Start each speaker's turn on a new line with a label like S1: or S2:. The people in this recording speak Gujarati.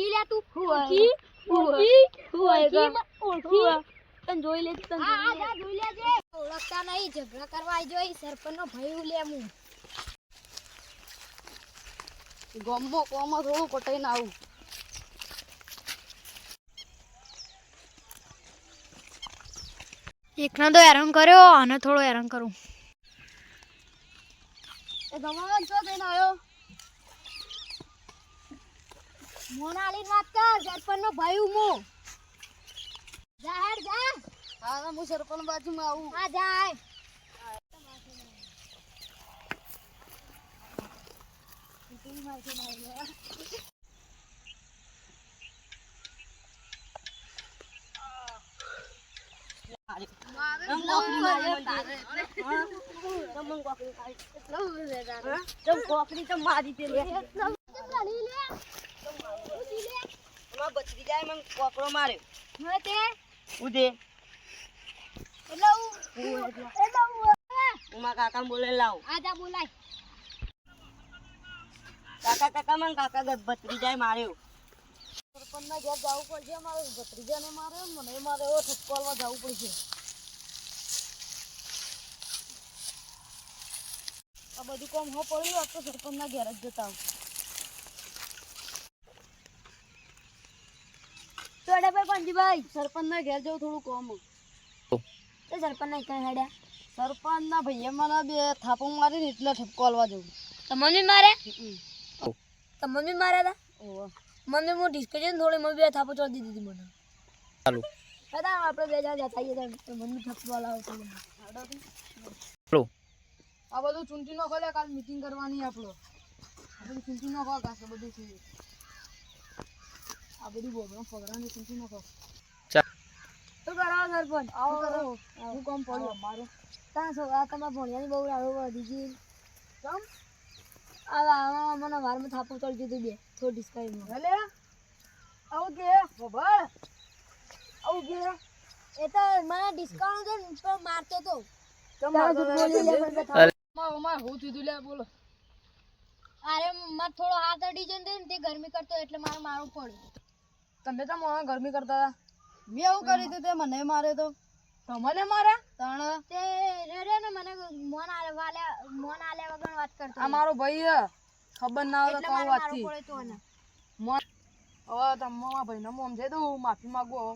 S1: ઓળખી લે તું
S2: ઓળખી તને જોઈ લે તને
S1: હા જોઈ લેજે ઓળખતા નહીં ઝઘડા કરવા આવી જોઈ સરપંચનો ભય લે હું
S2: ગમો કોમો થોડું પટાઈને આવું
S1: એકનો તો હેરાન કર્યો અને થોડો હેરાન કરું
S2: એ ગમાવાન છો થઈને આવ્યો
S1: મોનાલી વાત કર સરપંચનો ભય હું જા હેડ જા
S2: હા હું સરપંચ બાજુમાં આવું
S1: હા જાય
S2: બચી જાય મને કોકરો માર્યો
S1: હવે તે
S2: ઉદે ઉમા કાકા બોલે લાવ
S1: આજા બોલાય
S2: કાકા મને કાકા બચી જાય માર્યો
S1: સરપંચના ઘેર જવું પડશે મારે ભત્રીજાને મારે મને મારે એવો ઠપકો આલવા જવું પડશે આ બધું કામ હો પડ્યું તો સરપંચના ઘેર જ જતા આવું ચોડે ભાઈ પંજીભાઈ
S2: સરપંચના ઘેર જવું થોડું કોમ
S1: એ સરપંચના કઈ હેડ્યા
S2: સરપંચના ભાઈએ મને બે થાપો મારીને એટલે ઠપકો આલવા જવું
S1: તમને મારે તમને માર્યા હતા મને હું ડિસ્કશન થોડી મને બે થાપો ચોડી દીધી મને
S2: ચાલુ
S1: હતા આપણે બે જણા જતા આવીએ તો મને ઠપકો આલાવતો
S2: ચાલો આ બધું ચૂંટી નો ખોલે કાલ મીટિંગ કરવાની આપણો આ બધું ચૂંટી નો ખો કાશે બધું છે આ બધું બોબડો પગરાને ચૂંટી નો ખો
S1: તો કરાવો સરપંચ
S2: આવો હું કામ પડ્યો મારું
S1: ત્યાં છો આ તમારા ભણિયાની બહુ આગળ વધી ગઈ કેમ આ મને વારમાં થાપો ચડી દીધું બે થોડી ડિસ્કાઈમાં
S2: ભલે આવું કે બોબડ આવું કે
S1: એ તો મને ડિસ્કાઉન્ટ છે ને તો મારતો તો
S2: અમાર હું થયું લે બોલો
S1: અરે મારે થોડો હાથ અડી જાય ને તે ગરમી કરતો એટલે મારે મારવું પડ્યું
S2: તમે તો મને ગરમી કરતા હતા મેં એવું કરી દીધું તે મને મારે તો તમને મારે તાણ
S1: તે રે ને મને મોન આલે વગર વાત કરતો
S2: આ મારો ભાઈ હે ખબર ના આવે તો
S1: એટલે
S2: કહું
S1: મારે
S2: વાતથી
S1: મારવું પડે તો ને
S2: મોન હવે તમારા ભાઈને મોમ જઈ દઉં માફી માંગુ હવે